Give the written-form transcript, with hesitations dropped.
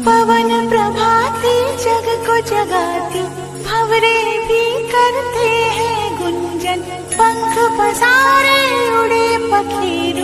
पवन प्रभाती जग को जगाती, भंवरे भी करते हैं गुंजन। पंख पसारे उड़े पखेरु,